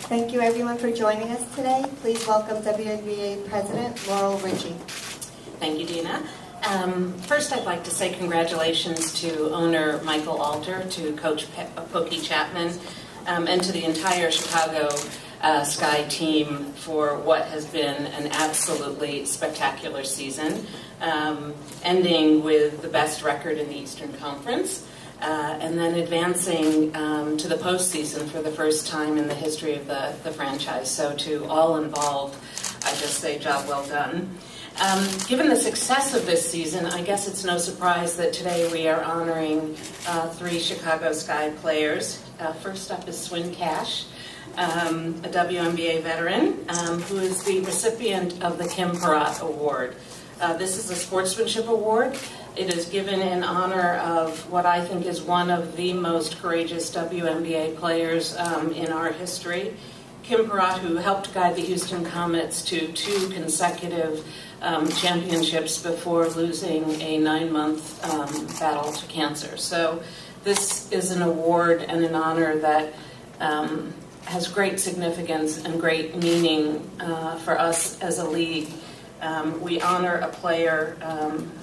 Thank you everyone for joining us today. Please welcome WNBA President Laurel Richie. Thank you, Dina. First, I'd like to say congratulations to owner Michael Alter, to Coach Pokey Chapman, and to the entire Chicago Sky team for what has been an absolutely spectacular season, ending with the best record in the Eastern Conference, and then advancing to the postseason for the first time in the history of the franchise. So to all involved, I just say job well done. Given the success of this season, I guess it's no surprise that today we are honoring 3 Chicago Sky players. First up is Swin Cash, a WNBA veteran, who is the recipient of the Kim Peratt Award. This is a sportsmanship award. It is given in honor of what I think is one of the most courageous WNBA players in our history. Kim Peratt, who helped guide the Houston Comets to 2 consecutive championships before losing a 9-month battle to cancer. So this is an award and an honor that has great significance and great meaning for us as a league. We honor a player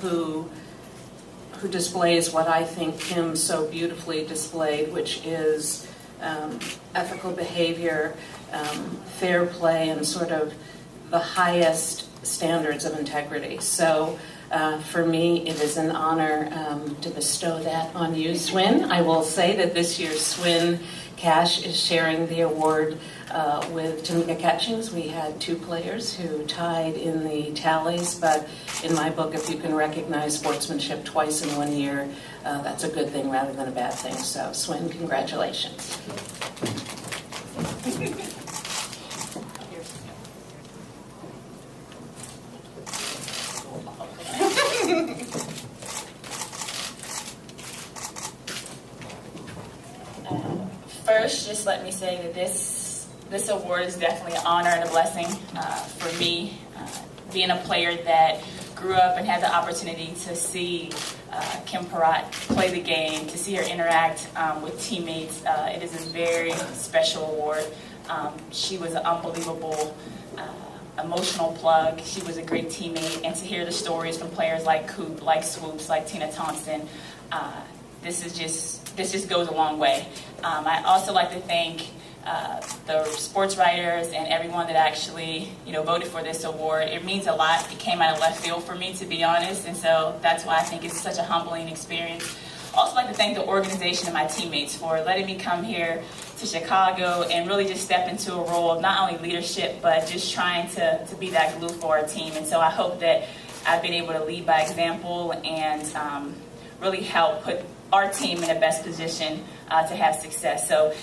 who displays what I think Kim so beautifully displayed, which is ethical behavior, fair play, and sort of the highest standards of integrity. So for me, it is an honor to bestow that on you, Swin. I will say that this year's Swin Cash is sharing the award with Tamika Catchings. We had 2 players who tied in the tallies, but in my book, if you can recognize sportsmanship twice in 1 year, that's a good thing rather than a bad thing. So, Swin, congratulations. First, just let me say that this award is definitely an honor and a blessing for me. Being a player that grew up and had the opportunity to see Kim Peratt play the game, to see her interact with teammates, it is a very special award. She was an unbelievable emotional plug. She was a great teammate, and to hear the stories from players like Coop, like Swoops, like Tina Thompson, this just goes a long way. I also like to thank the sports writers and everyone that actually, voted for this award. It means a lot. It came out of left field for me, to be honest, and so that's why I think it's such a humbling experience. I also like to thank the organization and my teammates for letting me come here to Chicago and really just step into a role of not only leadership, but just trying to be that glue for our team. And so I hope that I've been able to lead by example and really help put our team in the best position to have success. So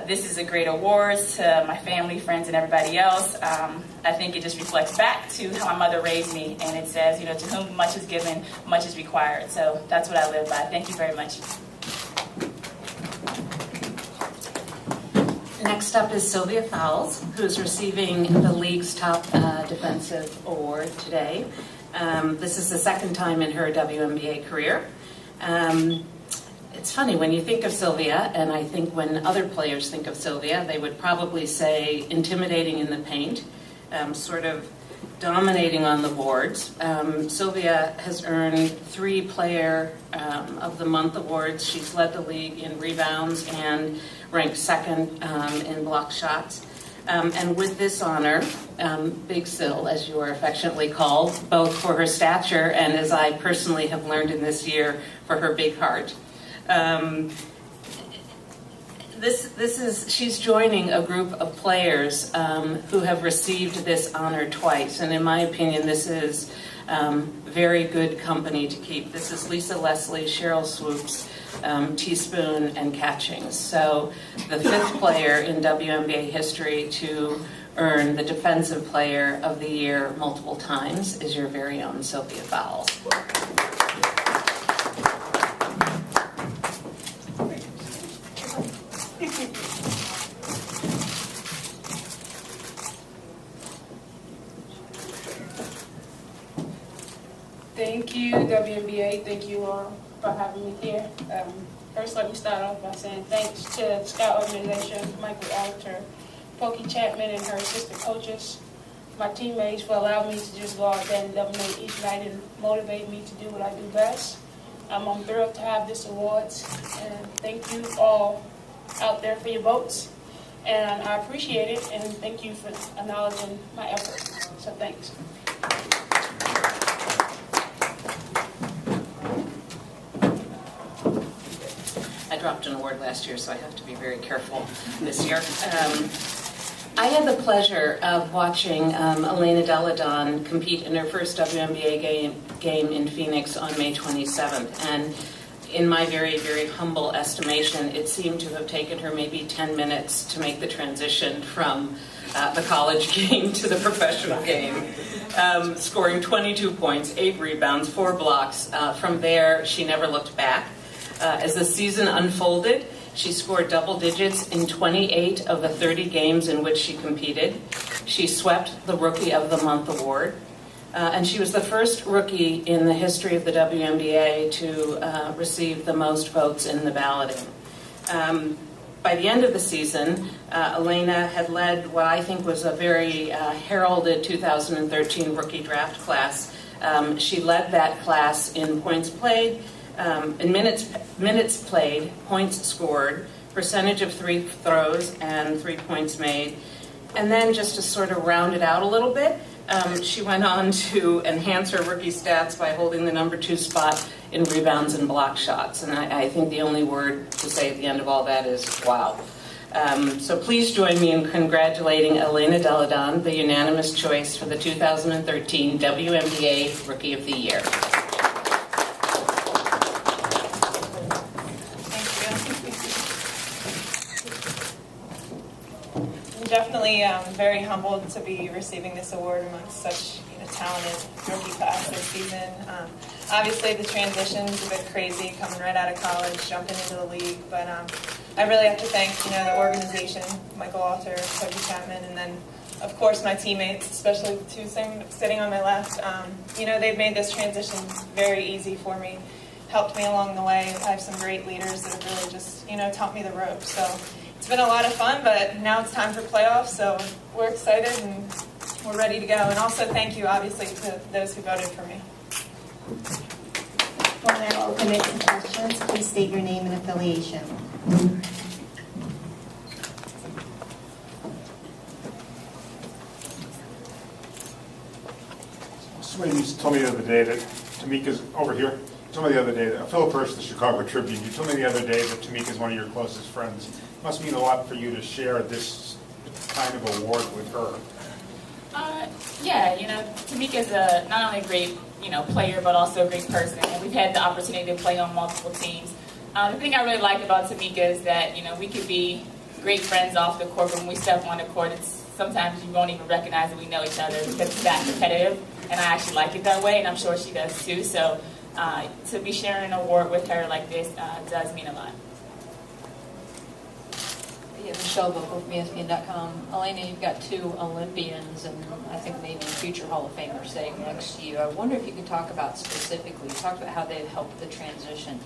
this is a great award to my family, friends, and everybody else. I think it just reflects back to how my mother raised me, and it says, to whom much is given, much is required. So that's what I live by. Thank you very much. Next up is Sylvia Fowles, who is receiving the league's top defensive award today. This is the 2nd time in her WNBA career. It's funny, when you think of Sylvia, and I think when other players think of Sylvia, they would probably say intimidating in the paint, sort of dominating on the boards. Sylvia has earned 3 Player of the Month awards. She's led the league in rebounds and ranked 2nd in block shots. And with this honor, Big Syl, as you are affectionately called, both for her stature and, as I personally have learned in this year, for her big heart. She's joining a group of players who have received this honor twice, and in my opinion, this is very good company to keep. This is Lisa Leslie, Cheryl Swoops, Teaspoon, and Catchings. So the 5th player in WNBA history to earn the Defensive Player of the Year multiple times is your very own Sylvia Fowles. Thank you, WNBA. Thank you all for having me here. First, let me start off by saying thanks to the Scout organization, Michael Alter, Pokey Chapman and her assistant coaches, my teammates for allowing me to just go out there and dominate each night and motivate me to do what I do best. I'm thrilled to have this awards, and thank you all out there for your votes. And I appreciate it, and thank you for acknowledging my effort. So thanks. I dropped an award last year, so I have to be very careful this year. I had the pleasure of watching Elena Delle Donne compete in her first WNBA game in Phoenix on May 27th. And in my very, very humble estimation, it seemed to have taken her maybe 10 minutes to make the transition from the college game to the professional game, scoring 22 points, 8 rebounds, 4 blocks. From there, she never looked back. As the season unfolded, she scored double digits in 28 of the 30 games in which she competed. She swept the Rookie of the Month award. And she was the first rookie in the history of the WNBA to receive the most votes in the balloting. By the end of the season, Elena had led what I think was a very heralded 2013 rookie draft class. She led that class in points played, in minutes played, points scored, percentage of free throws, and 3 points made. And then just to sort of round it out a little bit, she went on to enhance her rookie stats by holding the number 2 spot in rebounds and block shots. And I think the only word to say at the end of all that is wow. So please join me in congratulating Elena Delle Donne, the unanimous choice for the 2013 WNBA Rookie of the Year. Definitely very humbled to be receiving this award amongst such talented rookie class this season. Obviously the transition's a bit crazy coming right out of college, jumping into the league, but I really have to thank the organization, Michael Alter, Coach Chapman, and then of course my teammates, especially the 2 sitting on my left. They've made this transition very easy for me, helped me along the way. I have some great leaders that have really just taught me the ropes. So it's been a lot of fun, but now it's time for playoffs, so we're excited and we're ready to go. And also thank you, obviously, to those who voted for me. We'll now open it to questions. Please state your name and affiliation. Swin, you told me the other day that Tamika's over here. You told me the other day that Philip Hirsch, the Chicago Tribune, you told me the other day that Tamika's one of your closest friends. It must mean a lot for you to share this kind of award with her. Yeah, Tamika's not only a great, player, but also a great person. And we've had the opportunity to play on multiple teams. The thing I really like about Tamika is that, we could be great friends off the court, but when we step on the court, sometimes you won't even recognize that we know each other because it's that competitive. And I actually like it that way, and I'm sure she does too. So to be sharing an award with her like this does mean a lot. Yeah, Michelle Vocal from ESPN.com. Elena, you've got 2 Olympians and I think maybe future Hall of Famers sitting next to you. I wonder if you could talk about specifically, you talked about how they've helped the transition.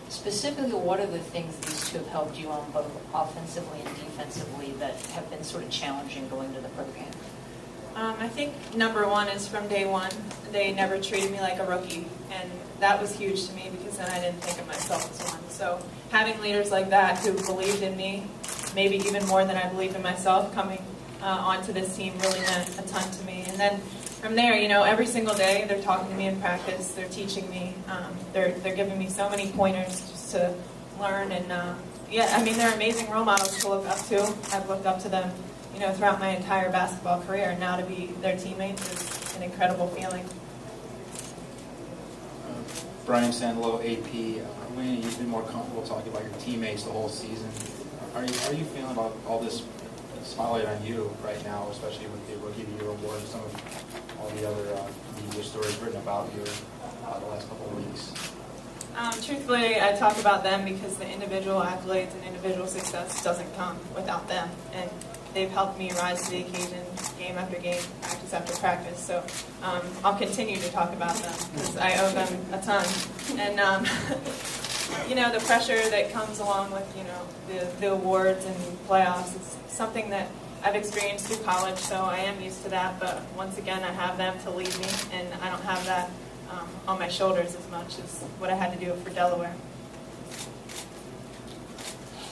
Specifically, what are the things these 2 have helped you on both offensively and defensively that have been sort of challenging going to the program? I think number 1 is from day 1. They never treated me like a rookie, and that was huge to me because then I didn't think of myself as one. So having leaders like that who believed in me, maybe even more than I believed in myself, coming onto this team really meant a ton to me. And then from there, every single day they're talking to me in practice, they're teaching me, they're giving me so many pointers just to learn. And they're amazing role models to look up to. I've looked up to them, throughout my entire basketball career, and now to be their teammate is an incredible feeling. Brian Sandlow, AP. When you've been more comfortable talking about your teammates the whole season, how are you feeling about all this spotlight on you right now, especially with the Rookie of the Year award and some of all the other media stories written about you the last couple of weeks? Truthfully, I talk about them because the individual accolades and individual success doesn't come without them. And they've helped me rise to the occasion game after game, practice after practice. So I'll continue to talk about them because I owe them a ton. And the pressure that comes along with the awards and playoffs is something that I've experienced through college, so I am used to that. But once again, I have them to lead me, and I don't have that on my shoulders as much as what I had to do for Delaware.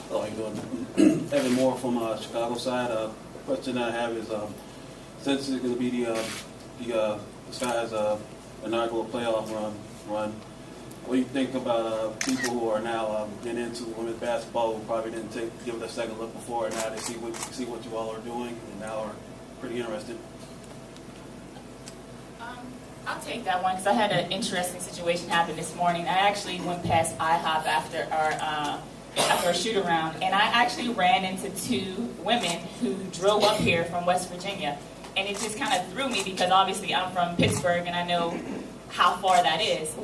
Hello, how you doing? Evan Moore from Chicago side. Question I have is, since it's going to be the Sky's inaugural playoff run, what do you think about people who are now getting into women's basketball who probably didn't give it a second look before, and now they see what you all are doing, and now are pretty interested? I'll take that one because I had an interesting situation happen this morning. I actually went past IHOP after our shoot-around, and I actually ran into two women who drove up here from West Virginia. And it just kind of threw me because obviously I'm from Pittsburgh and I know how far that is.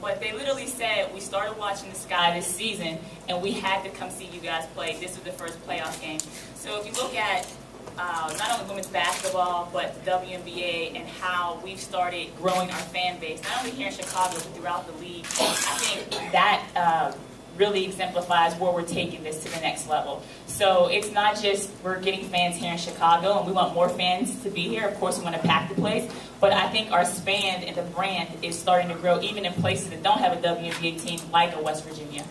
But they literally said, we started watching the Sky this season and we had to come see you guys play. This was the first playoff game. So if you look at not only women's basketball, but the WNBA and how we've started growing our fan base, not only here in Chicago, but throughout the league, I think that really exemplifies where we're taking this to the next level. So it's not just we're getting fans here in Chicago and we want more fans to be here. Of course, we want to pack the place, but I think our span and the brand is starting to grow even in places that don't have a WNBA team like a West Virginia.